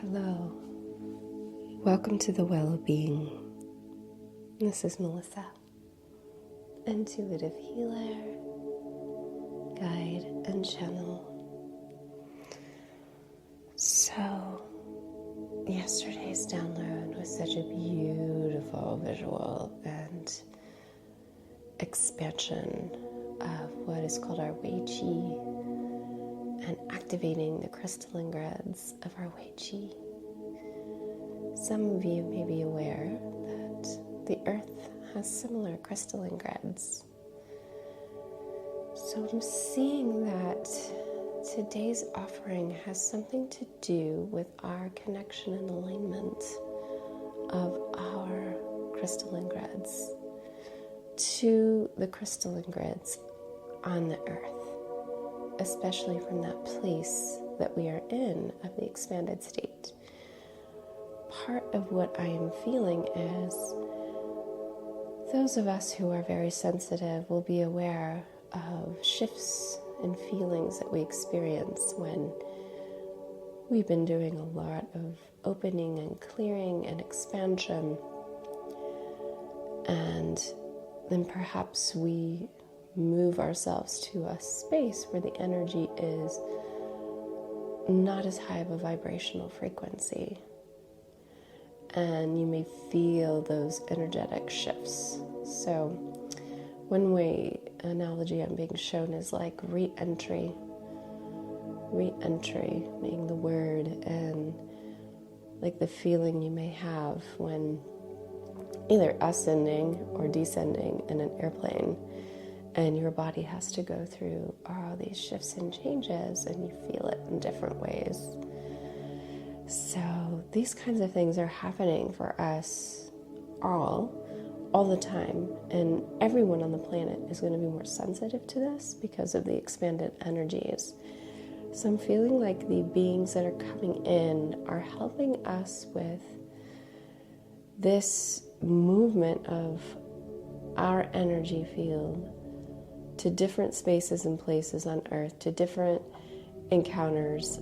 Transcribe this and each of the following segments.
Hello, welcome to the Well of Being. This is Melissa, intuitive healer, guide, and channel. So, yesterday's download was such a beautiful visual and expansion of what is called our Wei Qi and activating the crystalline grids of our Wei Qi. Some of you may be aware that the earth has similar crystalline grids. So I'm seeing that today's offering has something to do with our connection and alignment of our crystalline grids to the crystalline grids on the earth, especially from that place that we are in of the expanded state. Part of what I am feeling is those of us who are very sensitive will be aware of shifts and feelings that we experience when we've been doing a lot of opening and clearing and expansion, and then perhaps we move ourselves to a space where the energy is not as high of a vibrational frequency, and you may feel those energetic shifts. So one way analogy I'm being shown is like re-entry being the word, and like the feeling you may have when either ascending or descending in an airplane, and your body has to go through all these shifts and changes, and you feel it in different ways. So these kinds of things are happening for us all the time, and everyone on the planet is going to be more sensitive to this because of the expanded energies. So I'm feeling like the beings that are coming in are helping us with this movement of our energy field to different spaces and places on Earth, to different encounters.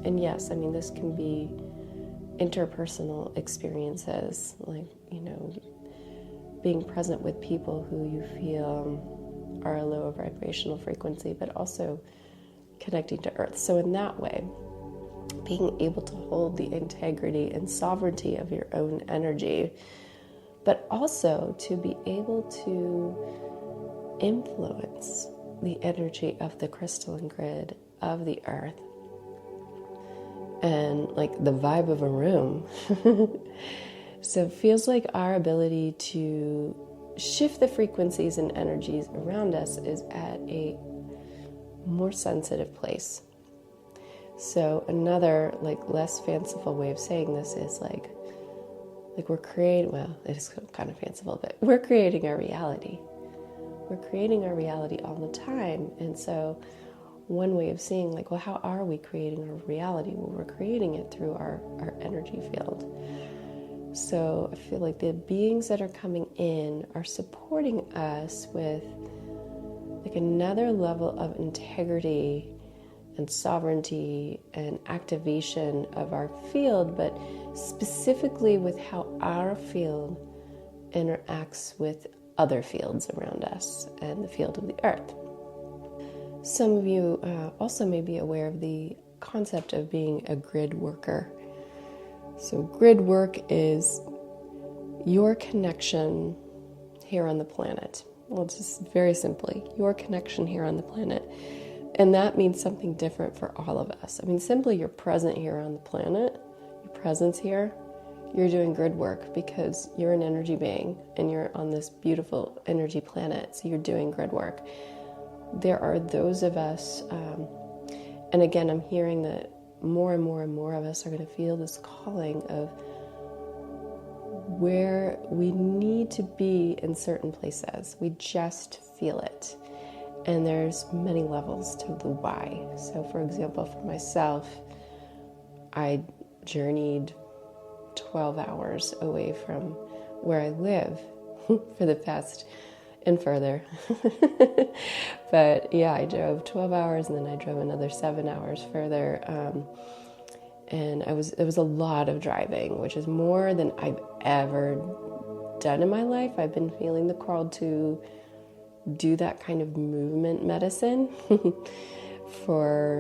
And yes, I mean, this can be interpersonal experiences, like, being present with people who you feel are a lower vibrational frequency, but also connecting to Earth. So in that way, being able to hold the integrity and sovereignty of your own energy, but also to be able to influence the energy of the crystalline grid of the Earth and like the vibe of a room. So it feels like our ability to shift the frequencies and energies around us is at a more sensitive place. So another like less fanciful way of saying this is like we're creating, well, it is kind of fanciful, but we're creating our reality. We're creating our reality all the time. And so one way of seeing like, well, how are we creating our reality? Well, we're creating it through our energy field. So I feel like the beings that are coming in are supporting us with like another level of integrity and sovereignty and activation of our field, but specifically with how our field interacts with other fields around us and the field of the Earth. Some of you also may be aware of the concept of being a grid worker. So grid work is your connection here on the planet. Well, just very simply, your connection here on the planet. And that means something different for all of us. I mean, simply you're present here on the planet, your presence here, you're doing grid work because you're an energy being and you're on this beautiful energy planet, so you're doing grid work. There are those of us, and again, I'm hearing that more and more and more of us are going to feel this calling of where we need to be in certain places. We just feel it. And there's many levels to the why. So for example, for myself, I journeyed 12 hours away from where I live for the past and further. But yeah, I drove 12 hours and then I drove another 7 hours further. And it was a lot of driving, which is more than I've ever done in my life. I've been feeling the call to do that kind of movement medicine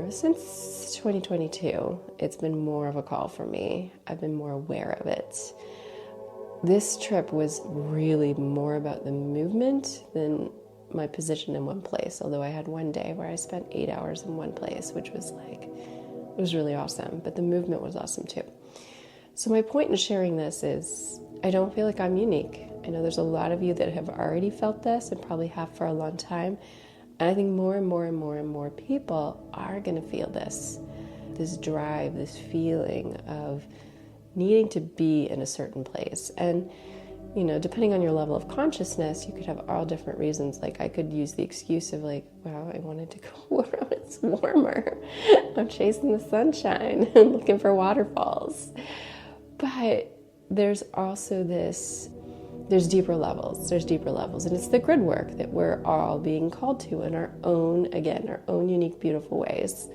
since 2022. It's been more of a call for me. I've been more aware of it. This trip was really more about the movement than my position in one place, although I had one day where I spent 8 hours in one place, which was it was really awesome, but the movement was awesome too. So my point in sharing this is I don't feel like I'm unique. I know there's a lot of you that have already felt this and probably have for a long time. And I think more and more and more and more people are going to feel this drive, this feeling of needing to be in a certain place. And, you know, depending on your level of consciousness, you could have all different reasons. Like I could use the excuse of like, wow, I wanted to go where it's warmer. I'm chasing the sunshine and looking for waterfalls. But there's also there's deeper levels. And it's the grid work that we're all being called to in our own unique, beautiful ways,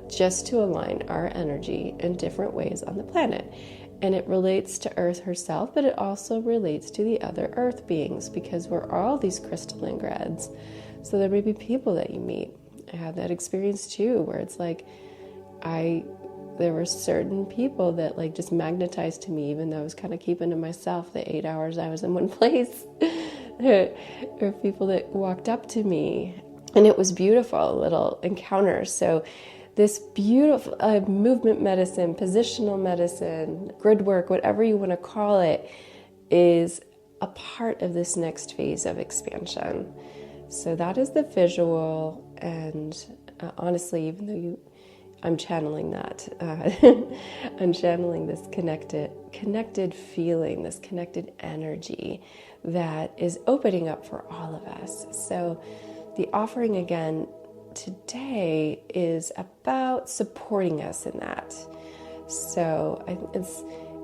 just to align our energy in different ways on the planet. And it relates to Earth herself, but it also relates to the other Earth beings, because we're all these crystalline grids. So there may be people that you meet. I had that experience too, where it's like, there were certain people that like just magnetized to me, even though I was kind of keeping to myself the 8 hours I was in one place. There were people that walked up to me, and it was beautiful, little encounters. So this beautiful movement medicine, positional medicine, grid work, whatever you want to call it, is a part of this next phase of expansion. So that is the visual, and honestly, even though I'm channeling that. I'm channeling this connected feeling, this connected energy that is opening up for all of us. So the offering again today is about supporting us in that. So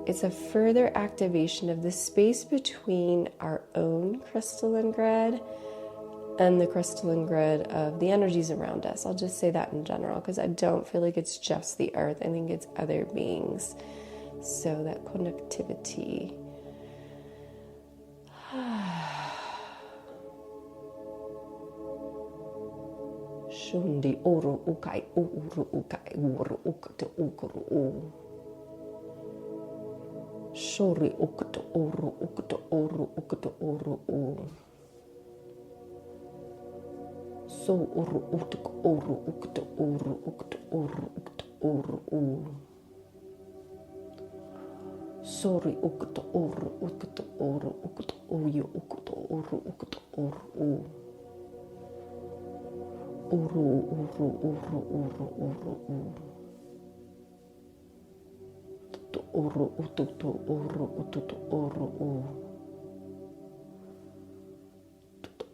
it's a further activation of the space between our own crystalline grid and the crystalline grid of the energies around us. I'll just say that in general, because I don't feel like it's just the earth. I think it's other beings. So that connectivity. Shundi uru ukai uru ukai uru ukta ukuru u. Shori ukta uru ukta uru ukta uru u. So uru ukta uru ukta uru ukta uru ukta uru u. Sorry ukta uru ukta uru ukta uyu ukta uru ukta uru u. Uru uru uru uru uru u. Tutu uru ututu uru ututu uru u.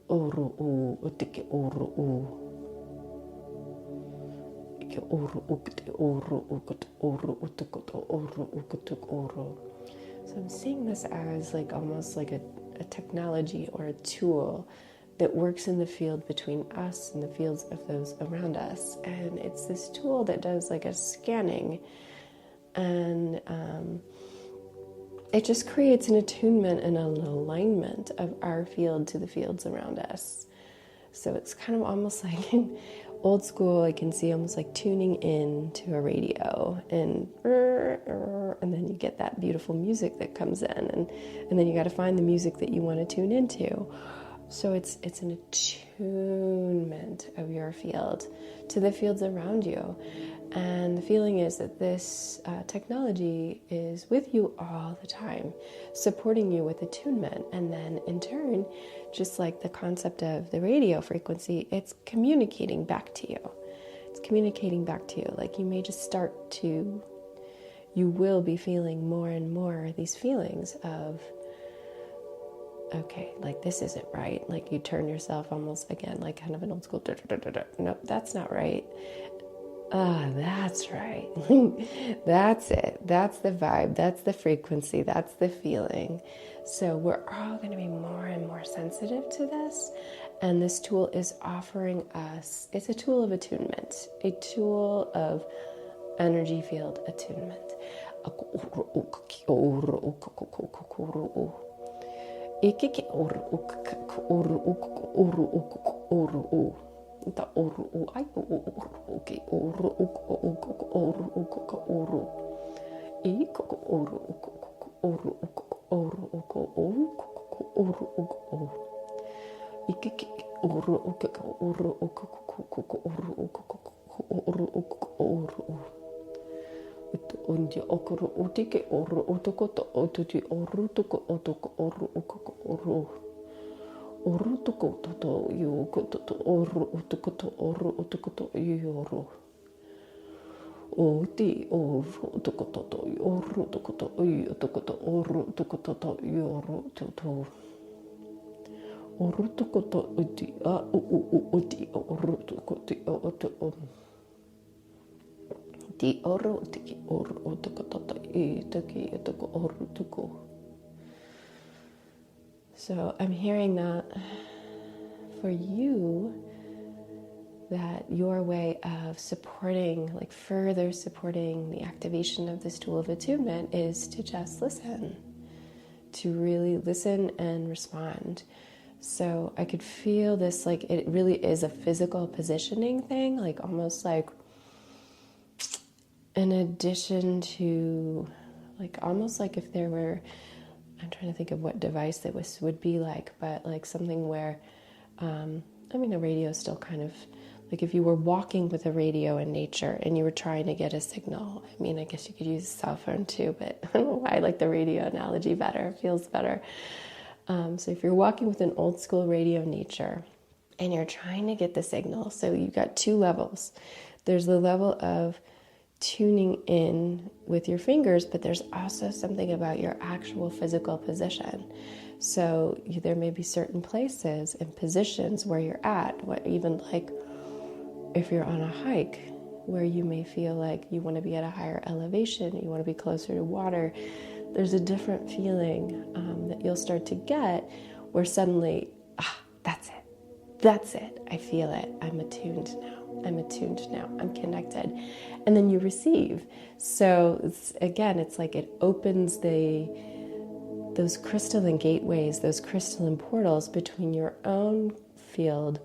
Uru u utike uru u. Ike uru ukte uru ukte uru utukuto uru ukutuk uru. So I'm seeing this as like almost like a technology or a tool that works in the field between us and the fields of those around us. And it's this tool that does like a scanning, and it just creates an attunement and an alignment of our field to the fields around us. So it's kind of almost like old school, I can see almost like tuning in to a radio, and then you get that beautiful music that comes in, and then you got to find the music that you want to tune into. So it's an attunement of your field to the fields around you. And the feeling is that this technology is with you all the time, supporting you with attunement. And then in turn, just like the concept of the radio frequency, it's communicating back to you. It's communicating back to you. Like you may just you will be feeling more and more these feelings of, okay, like this isn't right. Like you turn yourself almost again, like kind of an old school, nope, that's not right. That's right. That's it. That's the vibe. That's the frequency. That's the feeling. So we're all going to be more and more sensitive to this. And this tool is offering us, it's a tool of attunement, a tool of energy field attunement. So I'm hearing that for you, that your way of supporting, like further supporting the activation of this tool of attunement is to just listen, to really listen and respond. So I could feel this, like it really is a physical positioning thing, like almost like in addition to, like almost like if there were, I'm trying to think of what device that would be like, but like something where, I mean, a radio is still kind of, like if you were walking with a radio in nature and you were trying to get a signal. I mean, I guess you could use a cell phone too, but I don't know why I like the radio analogy better. It feels better. So if you're walking with an old school radio in nature and you're trying to get the signal, so you've got two levels. There's the level of tuning in with your fingers, but there's also something about your actual physical position. So there may be certain places and positions where you're at, what even like if you're on a hike, where you may feel like you want to be at a higher elevation, you want to be closer to water. There's a different feeling that you'll start to get where suddenly, that's it, I feel it, I'm attuned now, I'm connected. And then you receive. So it's like it opens those crystalline gateways, those crystalline portals between your own field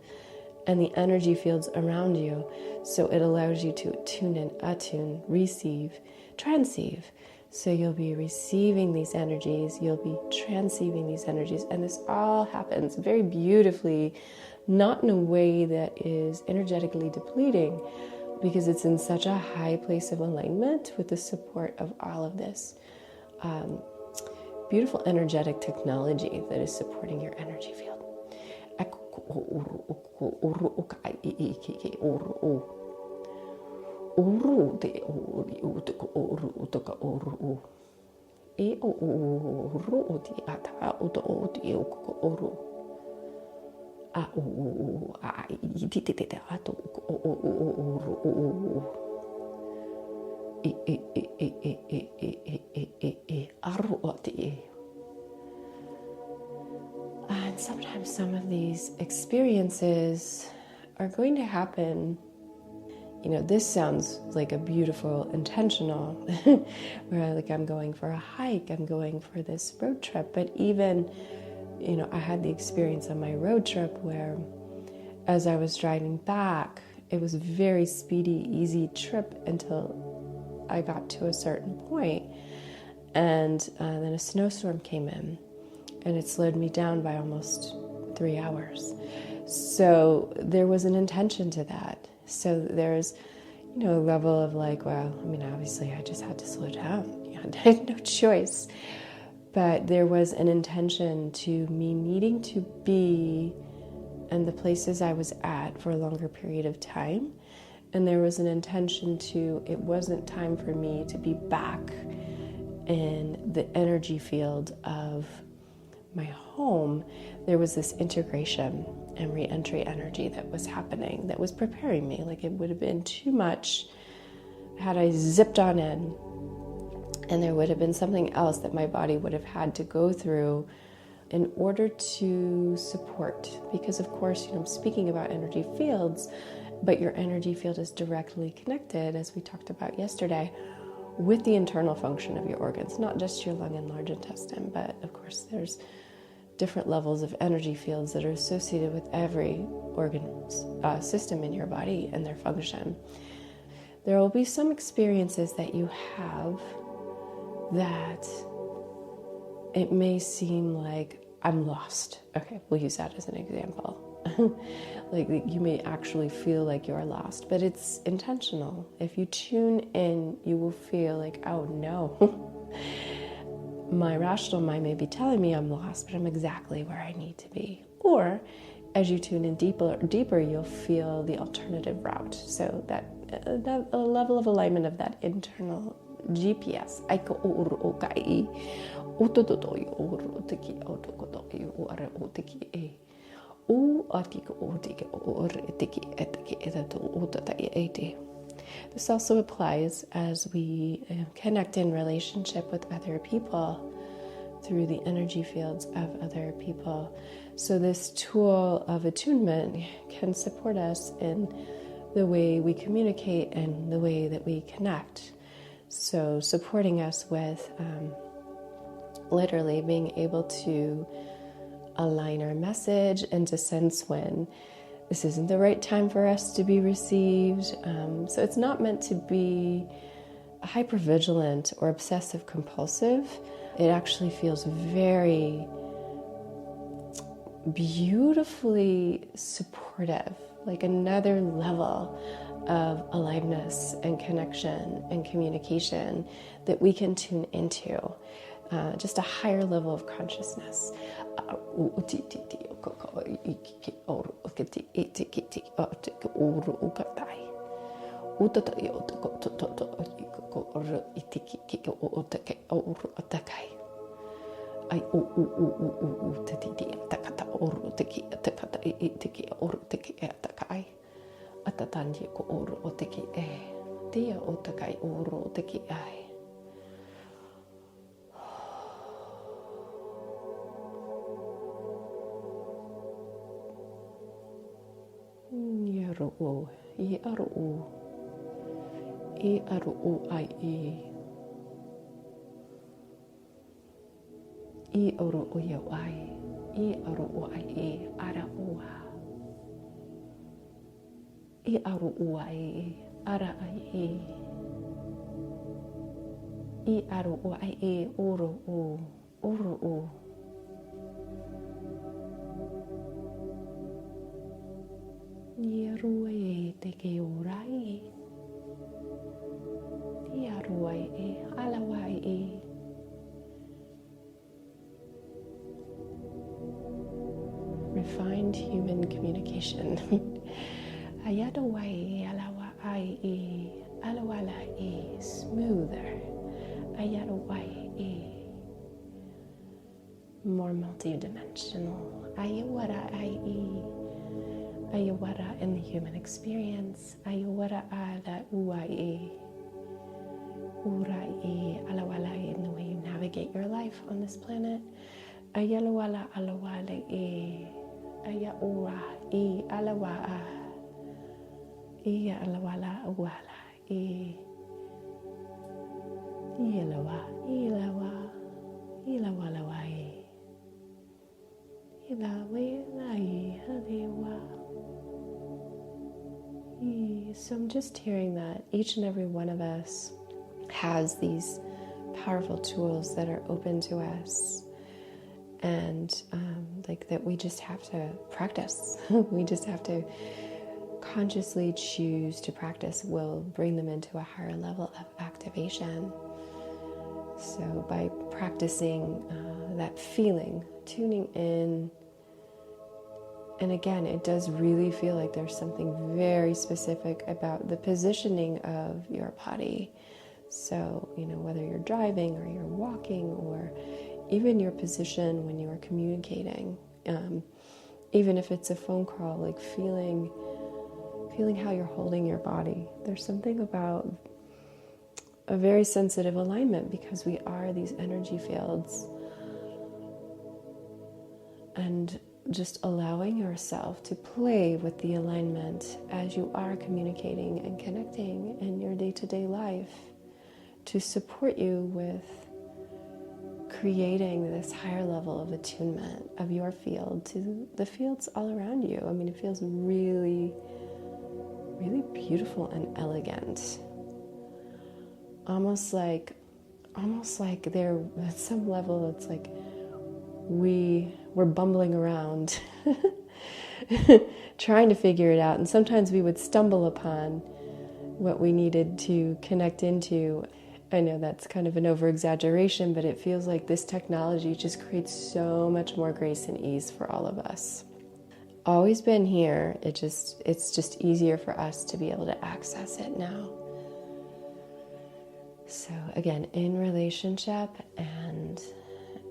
and the energy fields around you. So it allows you to tune in, attune, receive, transceive. So you'll be receiving these energies, you'll be transceiving these energies, and this all happens very beautifully, not in a way that is energetically depleting, because it's in such a high place of alignment with the support of all of this beautiful energetic technology that is supporting your energy field. And sometimes some of these experiences are going to happen. You know, this sounds like a beautiful intentional, where like I'm going for a hike, I'm going for this road trip. But even, you know, I had the experience on my road trip where as I was driving back, it was a very speedy, easy trip until I got to a certain point. And then a snowstorm came in and it slowed me down by almost 3 hours. So there was an intention to that. So there's, you know, a level of like, well, I mean, obviously I just had to slow down. You know, I had no choice. But there was an intention to me needing to be in the places I was at for a longer period of time. And there was an intention to, it wasn't time for me to be back in the energy field of my home. There was this integration and re-entry energy that was happening, that was preparing me. Like it would have been too much had I zipped on in, and there would have been something else that my body would have had to go through in order to support. Because of course, you know, I'm speaking about energy fields, but your energy field is directly connected, as we talked about yesterday, with the internal function of your organs, not just your lung and large intestine, but of course there's different levels of energy fields that are associated with every organ system in your body and their function. There will be some experiences that you have that it may seem like I'm lost. Okay, we'll use that as an example. Like you may actually feel like you're lost, but it's intentional. If you tune in, you will feel like, oh no, my rational mind may be telling me I'm lost, but I'm exactly where I need to be. Or as you tune in deeper, you'll feel the alternative route. So that a level of alignment of that internal GPS. This also applies as we connect in relationship with other people through the energy fields of other people. So this tool of attunement can support us in the way we communicate and the way that we connect. So supporting us with literally being able to align our message and to sense when this isn't the right time for us to be received. So it's not meant to be hypervigilant or obsessive compulsive. It actually feels very beautifully supportive, like another level of aliveness and connection and communication that we can tune into, just a higher level of consciousness. Refined human communication. Smoother. More multidimensional. Ayawara in the human experience. Ayawara ala uai. Urai alawala in the way you navigate your life on this planet. Ayalawala alawala e. Ayaura e alawa. E alawala awala e. Ilawa, ilawa, ilawalawai. So I'm just hearing that each and every one of us has these powerful tools that are open to us, and like that we just have to practice. We just have to consciously choose to practice. Will bring them into a higher level of activation. So by practicing that feeling, tuning in, and again, it does really feel like there's something very specific about the positioning of your body. So, whether you're driving or you're walking, or even your position when you are communicating, even if it's a phone call, like feeling how you're holding your body. There's something about a very sensitive alignment because we are these energy fields. And just allowing yourself to play with the alignment as you are communicating and connecting in your day-to-day life to support you with creating this higher level of attunement of your field to the fields all around you. I mean, it feels really, really beautiful and elegant. Almost like there, at some level, it's like we're bumbling around trying to figure it out. And sometimes we would stumble upon what we needed to connect into. I know that's kind of an over-exaggeration, but it feels like this technology just creates so much more grace and ease for all of us. Always been here. It's just easier for us to be able to access it now. So again, in relationship and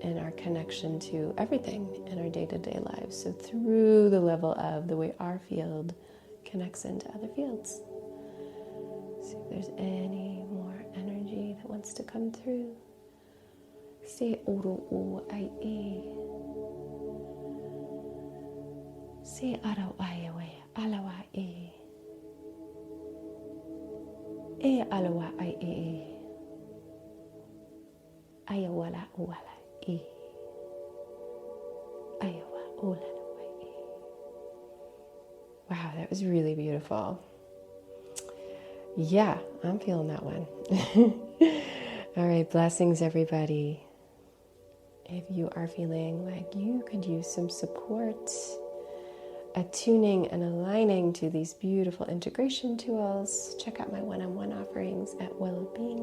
in our connection to everything in our day-to-day lives. So through the level of the way our field connects into other fields. See if there's any more energy that wants to come through. Say oro o ai e. Say ara ai we alawa e. E alawa ai e. Ayawala wala e. Ayawa ola e. Wow, that was really beautiful. Yeah, I'm feeling that one. All right, blessings, everybody. If you are feeling like you could use some support, attuning and aligning to these beautiful integration tools, check out my one-on-one offerings at wellbeing